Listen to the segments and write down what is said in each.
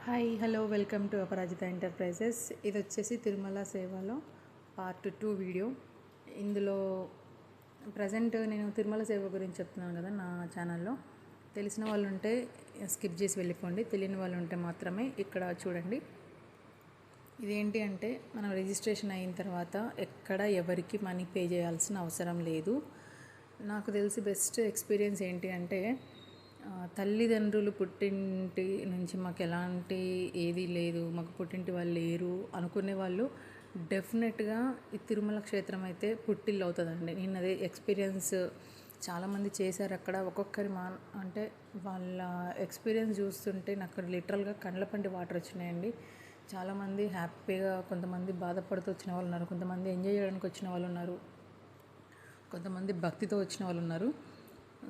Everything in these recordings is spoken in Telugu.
Hi hello welcome to Aparajita enterprises. ఇది వచ్చేసి తిరుమల సేవలో పార్ట్ 2 వీడియో. ఇందులో ప్రజెంట్ నేను తిరుమల సేవ గురించి చెప్తున్నాను కదా నా ఛానల్లో. తెలిసిన వాళ్ళు ఉంటే స్కిప్ చేసి వెళ్ళిపోండి, తెలియని వాళ్ళు ఉంటే మాత్రమే ఇక్కడ చూడండి. ఇదేంటి అంటే మనం రిజిస్ట్రేషన్ అయిన తర్వాత ఎక్కడ ఎవరికి మనీ పే చేయాల్సిన అవసరం లేదు. నాకు తెలిసి బెస్ట్ ఎక్స్పీరియన్స్ ఏంటి అంటే తల్లిదండ్రులు పుట్టింటి నుంచి మాకు ఎలాంటి ఏది లేదు, మాకు పుట్టింటి వాళ్ళు లేరు అనుకునే వాళ్ళు డెఫినెట్గా ఈ తిరుమల క్షేత్రం అయితే పుట్టిల్లు అవుతుందండి. నేను అదే ఎక్స్పీరియన్స్ చాలామంది చేశారు అక్కడ. ఒక్కొక్కరి అంటే వాళ్ళ ఎక్స్పీరియన్స్ చూస్తుంటే నాకు లిటరల్గా కళ్ళ పంటి వాటర్ వచ్చినాయండి. చాలామంది హ్యాపీగా, కొంతమంది బాధపడుతూ వచ్చిన వాళ్ళు ఉన్నారు, కొంతమంది ఎంజాయ్ చేయడానికి వచ్చిన వాళ్ళు ఉన్నారు, కొంతమంది భక్తితో వచ్చిన వాళ్ళు ఉన్నారు.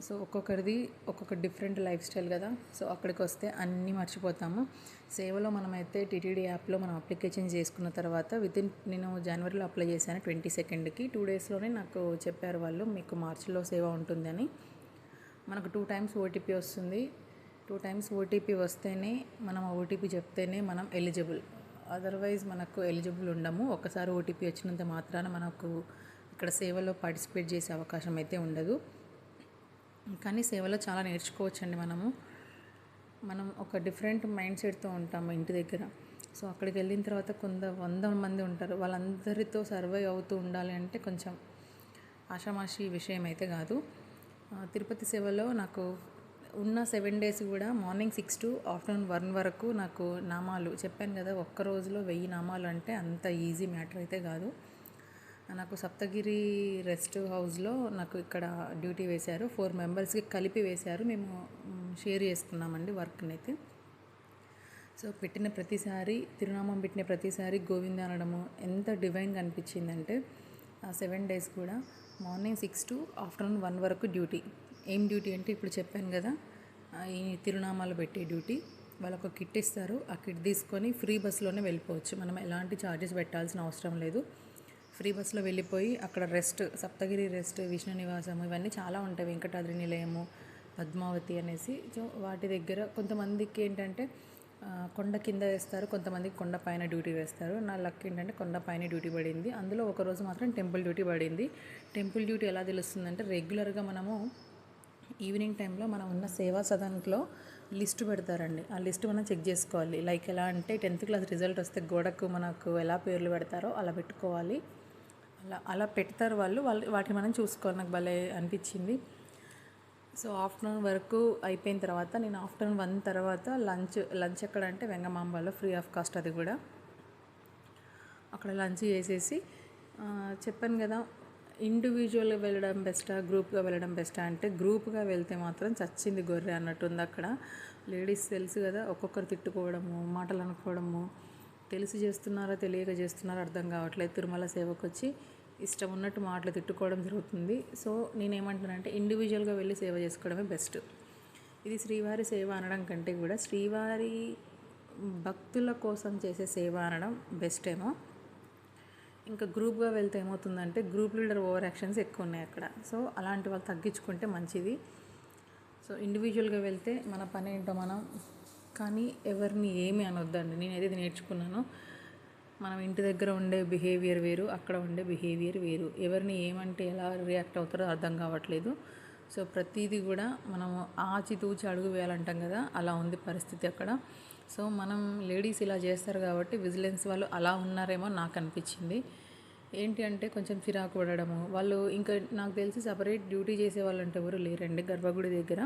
సో ఒక్కొక్కరిది ఒక్కొక్క డిఫరెంట్ లైఫ్ స్టైల్ కదా. సో అక్కడికి వస్తే అన్నీ మర్చిపోతాము. సేవలో మనమైతే టీటీడీ యాప్లో మనం అప్లికేషన్ చేసుకున్న తర్వాత నేను జనవరిలో అప్లై చేశాను 22కి. 2 డేస్లోనే నాకు చెప్పారు వాళ్ళు, మీకు మార్చిలో సేవ ఉంటుందని. మనకు 2 టైమ్స్ ఓటీపీ వస్తుంది. 2 టైమ్స్ ఓటీపీ వస్తేనే మనం ఓటీపీ చెప్తేనే మనం ఎలిజిబుల్, అదర్వైజ్ మనకు ఎలిజిబుల్ ఉండము. ఒకసారి ఓటీపీ వచ్చినంత మాత్రాన మనకు ఇక్కడ సేవలో పార్టిసిపేట్ చేసే అవకాశం అయితే ఉండదు. కానీ సేవలో చాలా నేర్చుకోవచ్చండి. మనం ఒక డిఫరెంట్ మైండ్ సెట్తో ఉంటాము ఇంటి దగ్గర. సో అక్కడికి వెళ్ళిన తర్వాత 100 మంది ఉంటారు, వాళ్ళందరితో సర్వైవ్ అవుతూ ఉండాలి అంటే కొంచెం ఆషామాషి విషయం అయితే కాదు. తిరుపతి సేవలో నాకు ఉన్న 7 డేస్ కూడా మార్నింగ్ 6 to ఆఫ్టర్నూన్ 1 వరకు నాకు నామాలు చెప్పాను కదా. ఒక్క రోజులో 1000 నామాలు అంటే అంత ఈజీ మ్యాటర్ అయితే కాదు. నాకు సప్తగిరి రెస్ట్ హౌస్లో నాకు ఇక్కడ డ్యూటీ వేశారు. 4 మెంబర్స్కి కలిపి వేశారు. మేము షేర్ చేసుకున్నామండి వర్క్ని అయితే. సో పెట్టిన ప్రతిసారి తిరునామం పెట్టిన ప్రతిసారి గోవింద అనడము ఎంత డివైన్గా అనిపించిందంటే ఆ 7 డేస్ కూడా మార్నింగ్ 6 to ఆఫ్టర్నూన్ 1 వరకు డ్యూటీ. ఏం డ్యూటీ అంటే ఇప్పుడు చెప్పాను కదా, ఈ తిరునామాలు పెట్టే డ్యూటీ. వాళ్ళకు కిట్ ఇస్తారు, ఆ కిట్ తీసుకొని ఫ్రీ బస్సులోనే వెళ్ళిపోవచ్చు. మనం ఎలాంటి ఛార్జెస్ పెట్టాల్సిన అవసరం లేదు. ఫ్రీ బస్సులో వెళ్ళిపోయి అక్కడ రెస్ట్, సప్తగిరి రెస్ట్, విష్ణు నివాసము, ఇవన్నీ చాలా ఉంటాయి. వెంకటాద్రి నిలయము, పద్మావతి అనేసి. సో వాటి దగ్గర కొంతమందికి ఏంటంటే కొండ కింద వేస్తారు, కొంతమందికి కొండ పైన డ్యూటీ వేస్తారు. నా లక్ ఏంటంటే కొండ పైన డ్యూటీ పడింది. అందులో ఒకరోజు మాత్రం టెంపుల్ డ్యూటీ పడింది. టెంపుల్ డ్యూటీ ఎలా తెలుస్తుందంటే రెగ్యులర్గా మనము ఈవినింగ్ టైంలో మనం ఉన్న సేవా సదన్లో లిస్ట్ పెడతారండి. ఆ లిస్ట్ మనం చెక్ చేసుకోవాలి. లైక్ ఎలా అంటే 10th క్లాస్ రిజల్ట్ వస్తే గోడకు మనకు ఎలా పేర్లు పెడతారో అలా పెట్టుకోవాలి. అలా పెడతారు వాళ్ళు వాటిని మనం చూసుకోవాలి. నాకు భలే అనిపించింది. సో ఆఫ్టర్నూన్ వరకు అయిపోయిన తర్వాత నేను ఆఫ్టర్నూన్ 1 తర్వాత లంచ్ ఎక్కడ అంటే వెంగమాంబాలో ఫ్రీ ఆఫ్ కాస్ట్, అది కూడా అక్కడ లంచ్ చేసేసి చెప్పాను కదా, ఇండివిజువల్గా వెళ్ళడం బెస్టా గ్రూప్గా వెళ్ళడం బెస్టా అంటే గ్రూప్గా వెళ్తే మాత్రం చచ్చింది గొర్రె అన్నట్టుంది అక్కడ. లేడీస్ తెలుసు కదా, ఒక్కొక్కరు తిట్టుకోవడము, మాటలు అనుకోవడము, తెలిసి చేస్తున్నారా తెలియక చేస్తున్నారా అర్థం కావట్లేదు. తిరుమల సేవకు వచ్చి ఇష్టం ఉన్నట్టు మాటలు తిట్టుకోవడం జరుగుతుంది. సో నేనేమంటున్నానంటే ఇండివిజువల్గా వెళ్ళి సేవ చేసుకోవడమే బెస్ట్. ఇది శ్రీవారి సేవ అనడం కంటే కూడా శ్రీవారి భక్తుల కోసం చేసే సేవ అనడం బెస్ట్ ఏమో. ఇంకా గ్రూప్గా వెళ్తే ఏమవుతుందంటే గ్రూప్ లీడర్ ఓవర్ యాక్షన్స్ ఎక్కువ ఉన్నాయి అక్కడ. సో అలాంటి వాళ్ళు తగ్గించుకుంటే మంచిది. సో ఇండివిజువల్గా వెళ్తే మన పని ఏంటో మనం, కానీ ఎవరిని ఏమి అనొద్దండి. నేనైతే ఇది నేర్చుకున్నాను. మనం ఇంటి దగ్గర ఉండే బిహేవియర్ వేరు, అక్కడ ఉండే బిహేవియర్ వేరు. ఎవరిని ఏమంటే ఎలా రియాక్ట్ అవుతారో అర్థం కావట్లేదు. సో ప్రతిదీ కూడా మనము ఆచితూచి అడుగు వేయాలంటాం కదా, అలా ఉంది పరిస్థితి అక్కడ. సో మనం లేడీస్ ఇలా చేస్తారు కాబట్టి విజిలెన్స్ వాళ్ళు అలా ఉన్నారేమో నాకు అనిపించింది. ఏంటి అంటే కొంచెం చిరాకు పడడము. వాళ్ళు ఇంకా నాకు తెలిసి సపరేట్ డ్యూటీ చేసే వాళ్ళు అంటే ఎవరు లేరండి గర్భగుడి దగ్గర.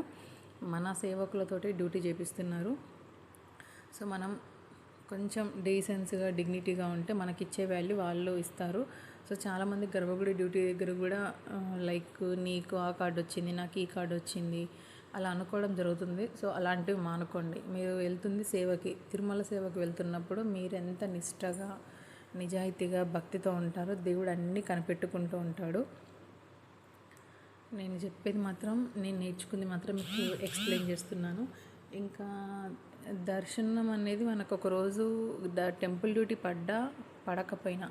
మన సేవకులతోటి డ్యూటీ చేపిస్తున్నారు. సో మనం కొంచెం డీసెన్స్గా డిగ్నిటీగా ఉంటే మనకిచ్చే వాల్యూ వాళ్ళు ఇస్తారు. సో చాలామంది గర్భగుడి డ్యూటీ దగ్గర కూడా లైక్ నీకు ఆ కార్డు వచ్చింది, నాకు ఈ కార్డు వచ్చింది అలా అనుకోవడం జరుగుతుంది. సో అలాంటివి మానుకోండి. మీరు వెళ్తుంది సేవకి, తిరుమల సేవకి వెళ్తున్నప్పుడు మీరు ఎంత నిష్టగా నిజాయితీగా భక్తితో ఉంటారో దేవుడు అన్నీ కనిపెట్టుకుంటూ ఉంటాడు. నేను చెప్పేది మాత్రం, నేను నేర్చుకుంది మాత్రం మీకు ఎక్స్ప్లెయిన్ చేస్తున్నాను. ఇంకా దర్శనం అనేది మనకు ఒకరోజు టెంపుల్ డ్యూటీ పడకపోయినా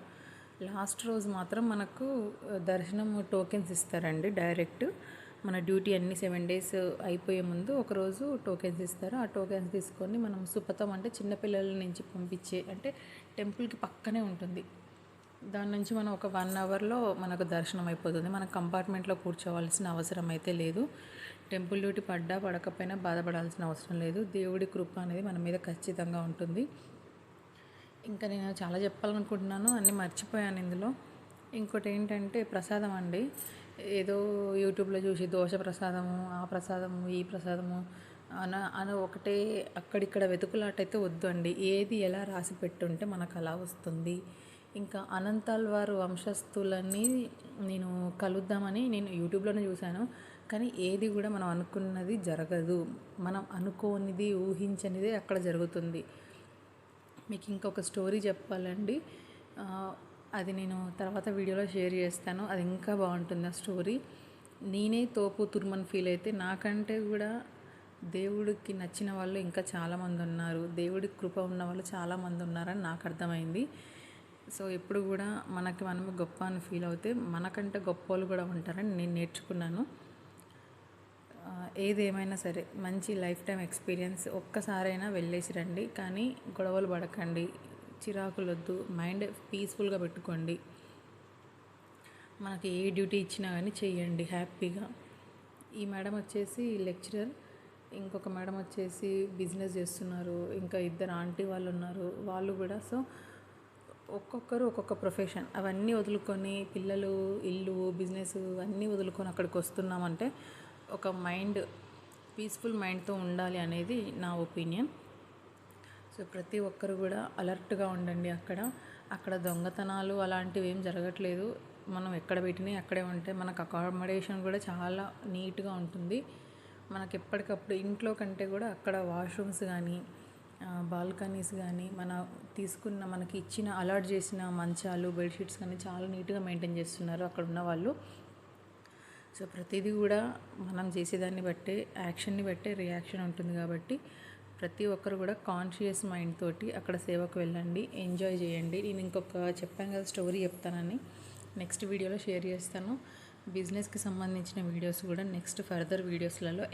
లాస్ట్ రోజు మాత్రం మనకు దర్శనం టోకెన్స్ ఇస్తారండి డైరెక్ట్. మన డ్యూటీ అన్ని 7 days అయిపోయే ముందు ఒకరోజు టోకెన్స్ ఇస్తారు. ఆ టోకెన్స్ తీసుకొని మనం సుపథం అంటే చిన్నపిల్లల నుంచి పంపించే అంటే టెంపుల్కి పక్కనే ఉంటుంది. దాని నుంచి మనం ఒక 1 అవర్లో మనకు దర్శనం అయిపోతుంది. మన కంపార్ట్మెంట్లో కూర్చోవలసిన అవసరం అయితే లేదు. టెంపుల్ డ్యూటీ పడ్డా పడకపోయినా బాధపడాల్సిన అవసరం లేదు. దేవుడి కృప అనేది మన మీద ఖచ్చితంగా ఉంటుంది. ఇంకా నేను చాలా చెప్పాలనుకుంటున్నాను, అన్నీ మర్చిపోయాను ఇందులో. ఇంకోటి ఏంటంటే ప్రసాదం అండి. ఏదో యూట్యూబ్లో చూసి దోశ ప్రసాదము, ఆ ప్రసాదము, ఈ ప్రసాదము అని ఒకటే అక్కడిక్కడ వెతుకులాటైతే వద్దు అండి. ఏది ఎలా రాసి పెట్టుంటే మనకు అలా వస్తుంది. ఇంకా అనంతాల్ వారు వంశస్థులని నేను కలుద్దామని నేను యూట్యూబ్లోనే చూశాను. కానీ ఏది కూడా మనం అనుకున్నది జరగదు. మనం అనుకోనిది, ఊహించనిదే అక్కడ జరుగుతుంది. మీకు ఇంకొక స్టోరీ చెప్పాలండి. అది నేను తర్వాత వీడియోలో షేర్ చేస్తాను. అది ఇంకా బాగుంటుంది ఆ స్టోరీ. నేనే తోపు తుర్మని ఫీల్ అయితే నాకంటే కూడా దేవుడికి నచ్చిన వాళ్ళు ఇంకా చాలామంది ఉన్నారు. దేవుడి కృప ఉన్న వాళ్ళు చాలామంది ఉన్నారని నాకు అర్థమైంది. సో ఎప్పుడు కూడా మనకి మనమే గొప్ప అని ఫీల్ అవుతే మనకంటే గొప్ప వాళ్ళు కూడా ఉంటారని నేను నేర్చుకున్నాను. ఏదేమైనా సరే మంచి లైఫ్ టైం ఎక్స్పీరియన్స్. ఒక్కసారైనా వెళ్ళేసి రండి, కానీ గొడవలు పడకండి, చిరాకులు వద్దు, మైండ్ పీస్ఫుల్గా పెట్టుకోండి. మనకి ఏ డ్యూటీ ఇచ్చినా కానీ చెయ్యండి హ్యాపీగా. ఈ మేడం వచ్చేసి లెక్చరర్, ఇంకొక మేడం వచ్చేసి బిజినెస్ చేస్తున్నారు, ఇంకా 2 ఆంటీ వాళ్ళు ఉన్నారు, వాళ్ళు కూడా. సో ఒక్కొక్కరు ఒక్కొక్క ప్రొఫెషన్, అవన్నీ వదులుకొని పిల్లలు, ఇల్లు, బిజినెస్ అన్నీ వదులుకొని అక్కడికి వస్తున్నామంటే ఒక పీస్ఫుల్ మైండ్తో ఉండాలి అనేది నా ఒపీనియన్. సో ప్రతి ఒక్కరు కూడా అలర్ట్గా ఉండండి. అక్కడ దొంగతనాలు అలాంటివి ఏం జరగట్లేదు. మనం ఎక్కడ పెట్టినా అక్కడే ఉంటే మనకు అకామిడేషన్ కూడా చాలా నీట్గా ఉంటుంది. మనకి ఎప్పటికప్పుడు ఇంట్లో కంటే కూడా అక్కడ వాష్రూమ్స్ కానీ, బాల్కనీస్ కానీ, మనకి ఇచ్చిన అలాట్ చేసిన మంచాలు, బెడ్షీట్స్ కానీ చాలా నీట్గా మెయింటైన్ చేస్తున్నారు అక్కడ ఉన్న వాళ్ళు. సో ప్రతిదీ కూడా మనం చేసేదాన్ని బట్టే, యాక్షన్ని బట్టే రియాక్షన్ ఉంటుంది. కాబట్టి ప్రతి ఒక్కరు కూడా కాన్షియస్ మైండ్ తోటి అక్కడ సేవకు వెళ్ళండి, ఎంజాయ్ చేయండి. నేను ఇంకొక చెప్పాను కదా స్టోరీ చెప్తానని, నెక్స్ట్ వీడియోలో షేర్ చేస్తాను. బిజినెస్కి సంబంధించిన వీడియోస్ కూడా నెక్స్ట్ ఫర్దర్ వీడియోస్లలో